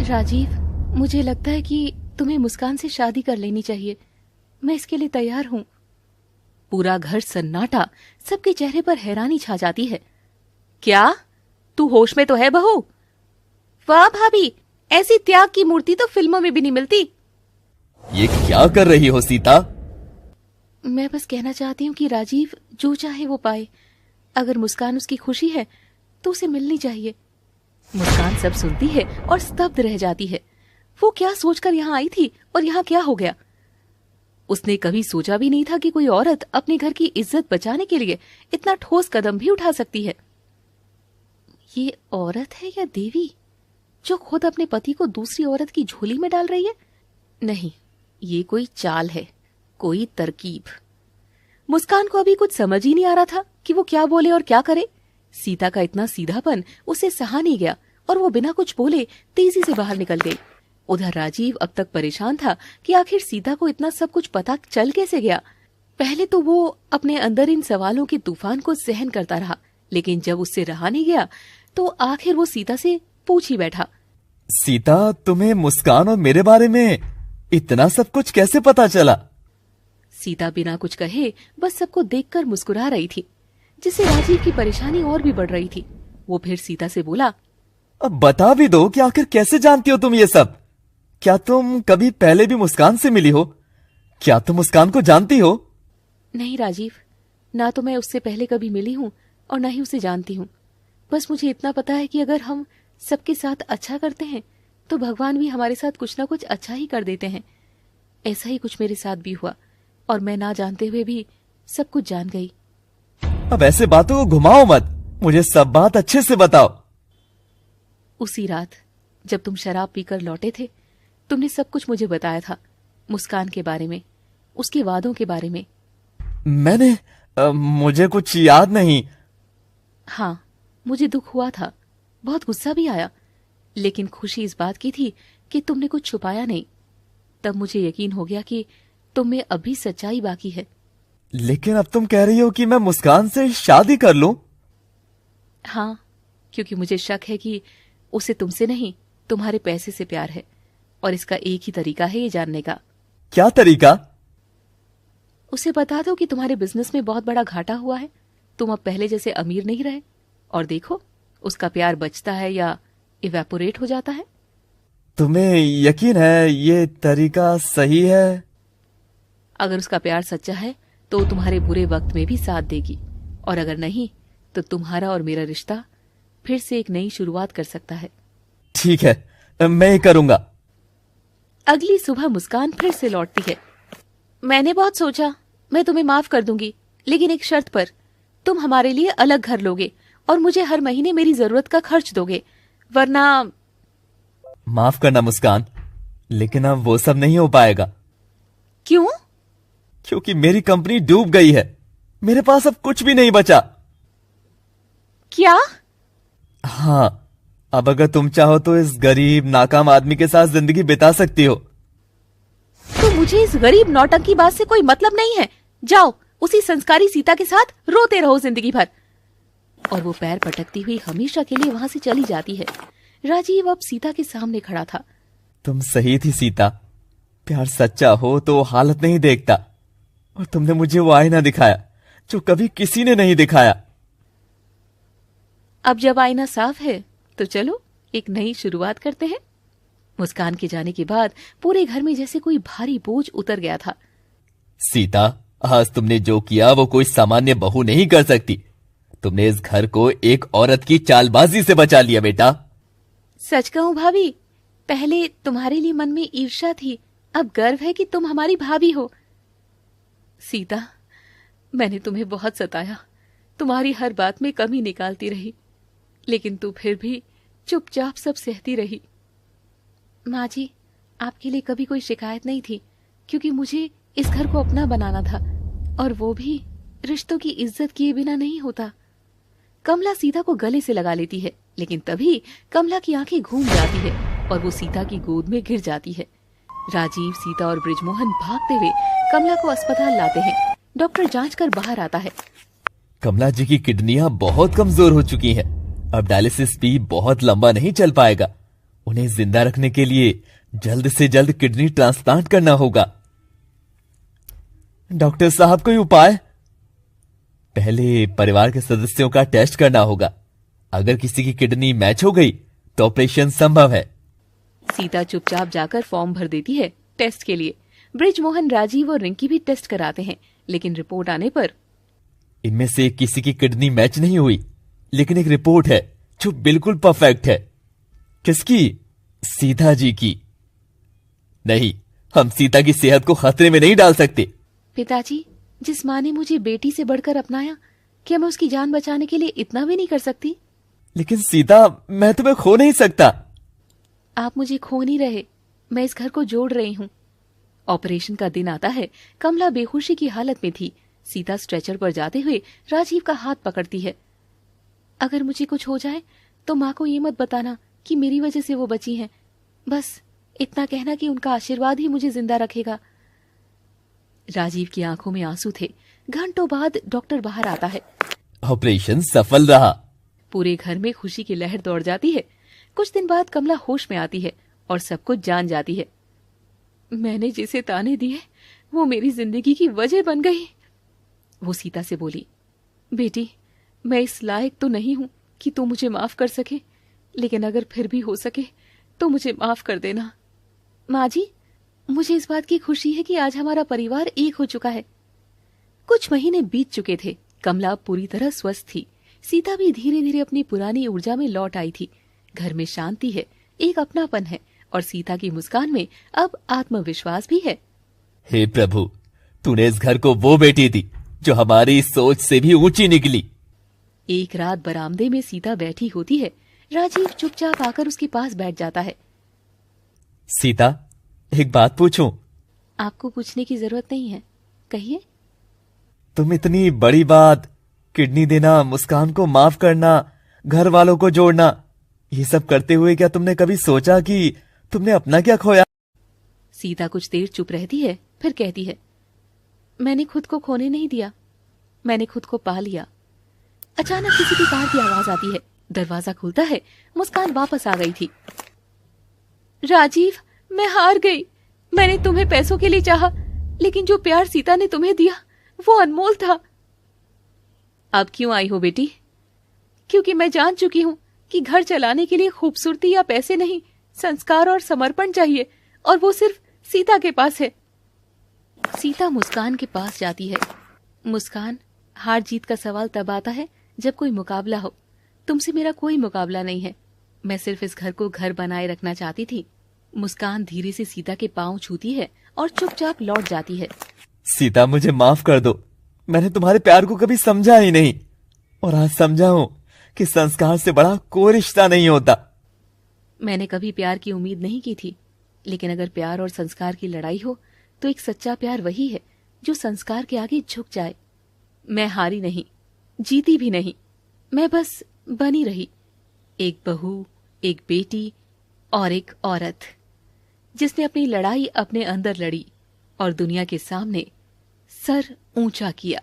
राजीव, मुझे लगता है कि तुम्हें मुस्कान से शादी कर लेनी चाहिए। मैं इसके लिए तैयार हूँ। पूरा घर सन्नाटा, सबके चेहरे पर हैरानी छा जाती है। क्या? तू होश में तो है बहू? वाह भाभी, ऐसी त्याग की मूर्ति तो फिल्मों में भी नहीं मिलती। ये क्या कर रही हो सीता? मैं बस कहना चाहती हूँ कि राजीव जो चाहे वो पाए। अगर मुस्कान उसकी खुशी है तो उसे मिलनी चाहिए। मुस्कान सब सुनती है और स्तब्ध रह जाती है। वो क्या सोचकर यहाँ आई थी और यहाँ क्या हो गया? उसने कभी सोचा भी नहीं था कि कोई औरत अपने घर की इज्जत बचाने के लिए इतना ठोस कदम भी उठा सकती है। ये औरत है या देवी जो खुद अपने पति को दूसरी औरत की झोली में डाल रही है? नहीं, ये कोई चाल है, कोई तरकीब। मुस्कान को अभी कुछ समझ ही नहीं आ रहा था कि वो क्या बोले और क्या करे। सीता का इतना सीधापन उसे सहा नहीं गया और वो बिना कुछ बोले तेजी से बाहर निकल गई। उधर राजीव अब तक परेशान था कि आखिर सीता को इतना सब कुछ पता चल कैसे गया। पहले तो वो अपने अंदर इन सवालों के तूफान को सहन करता रहा, लेकिन जब उससे रहा नहीं गया तो आखिर वो सीता से पूछ ही बैठा। सीता, तुम्हें मुस्कान और मेरे बारे में इतना सब कुछ कैसे पता चला? सीता बिना कुछ कहे बस सबको देखकर मुस्कुरा रही थी, जिससे राजीव की परेशानी और भी बढ़ रही थी। वो फिर सीता से बोला, अब बता भी दो कि आखिर कैसे जानती हो तुम ये सब? क्या तुम कभी पहले भी मुस्कान से मिली हो? क्या तुम मुस्कान को जानती हो? नहीं राजीव, ना तो मैं उससे पहले कभी मिली हूँ और ना ही उसे जानती हूँ। बस मुझे इतना पता है कि अगर हम सबके साथ अच्छा करते हैं तो भगवान भी हमारे साथ कुछ ना कुछ अच्छा ही कर देते हैं। ऐसा ही कुछ मेरे साथ भी हुआ और मैं ना जानते हुए भी सब कुछ जान गई। अब ऐसे बातों को घुमाओ मत, मुझे सब बात अच्छे से बताओ। उसी रात जब तुम शराब पीकर लौटे थे, तुमने सब कुछ मुझे बताया था, मुस्कान के बारे में, उसके वादों के बारे में। मैंने मुझे कुछ याद नहीं। हाँ, मुझे दुख हुआ था, बहुत गुस्सा भी आया, लेकिन खुशी इस बात की थी कि तुमने कुछ छुपाया नहीं। तब मुझे यकीन हो गया कि तुम में अभी सच्चाई बाकी है। लेकिन अब तुम कह रही हो कि मैं मुस्कान से शादी कर लूं? हाँ, क्योंकि मुझे शक है कि उसे तुमसे नहीं, तुम्हारे पैसे से प्यार है, और इसका एक ही तरीका है ये जानने का। क्या तरीका? उसे बता दो कि तुम्हारे बिजनेस में बहुत बड़ा घाटा हुआ है, तुम अब पहले जैसे अमीर नहीं रहे, और देखो उसका प्यार बचता है या इवेपोरेट हो जाता है। तुम्हें यकीन है ये तरीका सही है? अगर उसका प्यार सच्चा है तो तुम्हारे बुरे वक्त में भी साथ देगी, और अगर नहीं तो तुम्हारा और मेरा रिश्ता फिर से एक नई शुरुआत कर सकता है। ठीक है, मैं ये करूंगा। अगली सुबह मुस्कान फिर से लौटती है। मैंने बहुत सोचा, मैं तुम्हें माफ कर दूंगी, लेकिन एक शर्त पर। तुम हमारे लिए अलग घर लोगे और मुझे हर महीने मेरी जरूरत का खर्च दोगे, वरना। माफ करना मुस्कान, लेकिन अब वो सब नहीं हो पाएगा। क्यों? क्योंकि मेरी कंपनी डूब गई है, मेरे पास अब कुछ भी नहीं बचा। क्या? हाँ, अब अगर तुम चाहो तो इस गरीब नाकाम आदमी के साथ जिंदगी बिता सकती हो। तो मुझे इस गरीब नौटंकी बात से कोई मतलब नहीं है। जाओ, उसी संस्कारी सीता के साथ रोते रहो जिंदगी भर। और वो पैर पटकती हुई हमेशा के लिए वहां से चली जाती है। राजीव अब सीता के सामने खड़ा था। तुम सही थी सीता, प्यार सच्चा हो तो हालत नहीं देखता, और तुमने मुझे वो आईना दिखाया जो कभी किसी ने नहीं दिखाया। अब जब आईना साफ है तो चलो एक नई शुरुआत करते हैं। मुस्कान के जाने के बाद पूरे घर में जैसे कोई भारी बोझ उतर गया था। सीता, आज तुमने जो किया वो कोई सामान्य बहू नहीं कर सकती। तुमने इस घर को एक औरत की चालबाजी से बचा लिया बेटा। सच कहूं भाभी, पहले तुम्हारे लिए मन में ईर्ष्या थी, अब गर्व है कि तुम हमारी भाभी हो। सीता, मैंने तुम्हें बहुत सताया, तुम्हारी हर बात में कमी निकालती रही, लेकिन तू फिर भी चुपचाप सब सहती रही। माँ जी, आपके लिए कभी कोई शिकायत नहीं थी, क्योंकि मुझे इस घर को अपना बनाना था, और वो भी रिश्तों की इज्जत किए बिना नहीं होता। कमला सीता को गले से लगा लेती है, लेकिन तभी कमला की आंखें घूम जाती है और वो सीता की गोद में गिर जाती है। राजीव, सीता और बृजमोहन भागते हुए कमला को अस्पताल लाते हैं। डॉक्टर जांच कर बाहर आता है। कमला जी की किडनियां बहुत कमजोर हो चुकी हैं, अब डायलिसिस भी बहुत लंबा नहीं चल पाएगा। उन्हें जिंदा रखने के लिए जल्द से जल्द किडनी ट्रांसप्लांट करना होगा। डॉक्टर साहब, कोई उपाय? पहले परिवार के सदस्यों का टेस्ट करना होगा। अगर किसी की किडनी मैच हो गई तो ऑपरेशन संभव है। सीता चुपचाप जाकर फॉर्म भर देती है टेस्ट के लिए। ब्रिजमोहन, राजीव और रिंकी भी टेस्ट कराते हैं, लेकिन रिपोर्ट आने पर इनमें से किसी की किडनी मैच नहीं हुई, लेकिन एक रिपोर्ट है जो बिल्कुल परफेक्ट है। किसकी? सीता जी की। नहीं, हम सीता की सेहत को खतरे में नहीं डाल सकते। पिताजी, जिस माँ ने मुझे बेटी से बढ़कर अपनाया, क्या मैं उसकी जान बचाने के लिए इतना भी नहीं कर सकती? लेकिन सीता, मैं तुम्हें खो नहीं सकता। आप मुझे खो नहीं रहे, मैं इस घर को जोड़ रही हूँ। ऑपरेशन का दिन आता है। कमला बेहोशी की हालत में थी। सीता स्ट्रेचर पर जाते हुए राजीव का हाथ पकड़ती है। अगर मुझे कुछ हो जाए तो माँ को ये मत बताना कि मेरी वजह से वो बची हैं। बस इतना कहना कि उनका आशीर्वाद ही मुझे जिंदा रखेगा। राजीव की आंखों में आंसू थे। घंटों बाद डॉक्टर बाहर आता है। ऑपरेशन सफल रहा। पूरे घर में खुशी की लहर दौड़ जाती है। कुछ दिन बाद कमला होश में आती है और सब कुछ जान जाती है। मैंने जिसे ताने दिए वो मेरी जिंदगी की वजह बन गई। वो सीता से बोली, बेटी, मैं इस लायक तो नहीं हूं कि तू मुझे माफ कर सके, लेकिन अगर फिर भी हो सके तो मुझे माफ कर देना। माँ जी, मुझे इस बात की खुशी है कि आज हमारा परिवार एक हो चुका है। कुछ महीने बीत चुके थे। कमला पूरी तरह स्वस्थ थी। सीता भी धीरे धीरे अपनी पुरानी ऊर्जा में लौट आई थी। घर में शांति है, एक अपनापन है और सीता की मुस्कान में अब आत्मविश्वास भी है। हे प्रभु, तूने इस घर को वो बेटी दी जो हमारी सोच से भी ऊंची निकली। एक रात बरामदे में सीता बैठी होती है। राजीव चुपचाप आकर उसके पास बैठ जाता है। सीता, एक बात पूछूं? आपको पूछने की जरूरत नहीं है, कहिए। तुम इतनी बड़ी बात, किडनी देना, मुस्कान को माफ करना, घर वालों को जोड़ना, ये सब करते हुए क्या तुमने कभी सोचा कि तुमने अपना क्या खोया? सीता कुछ देर चुप रहती है, फिर कहती है, मैंने खुद को खोने नहीं दिया, मैंने खुद को पा लिया। अचानक किसी की कार की आवाज आती है। दरवाजा खुलता है। मुस्कान वापस आ गई थी। राजीव, मैं हार गई। मैंने तुम्हें पैसों के लिए चाहा, लेकिन जो प्यार सीता ने तुम्हें दिया वो अनमोल था। अब क्यों आई हो बेटी? क्योंकि मैं जान चुकी हूं कि घर चलाने के लिए खूबसूरती या पैसे नहीं, संस्कार और समर्पण चाहिए, और वो सिर्फ सीता के पास है। सीता मुस्कान के पास जाती है। मुस्कान, हार जीत का सवाल तब आता है जब कोई मुकाबला हो। तुमसे मेरा कोई मुकाबला नहीं है। मैं सिर्फ इस घर को घर बनाए रखना चाहती थी। मुस्कान धीरे से सीता के पांव छूती है और चुपचाप लौट जाती है। सीता, मुझे माफ कर दो। मैंने तुम्हारे प्यार को कभी समझा ही नहीं, और आज समझा हूं कि संस्कार से बड़ा कोई रिश्ता नहीं होता। मैंने कभी प्यार की उम्मीद नहीं की थी, लेकिन अगर प्यार और संस्कार की लड़ाई हो तो एक सच्चा प्यार वही है जो संस्कार के आगे झुक जाए। मैं हारी नहीं, जीती भी नहीं, मैं बस बनी रही, एक बहू, एक बेटी और एक औरत, जिसने अपनी लड़ाई अपने अंदर लड़ी और दुनिया के सामने सर ऊंचा किया।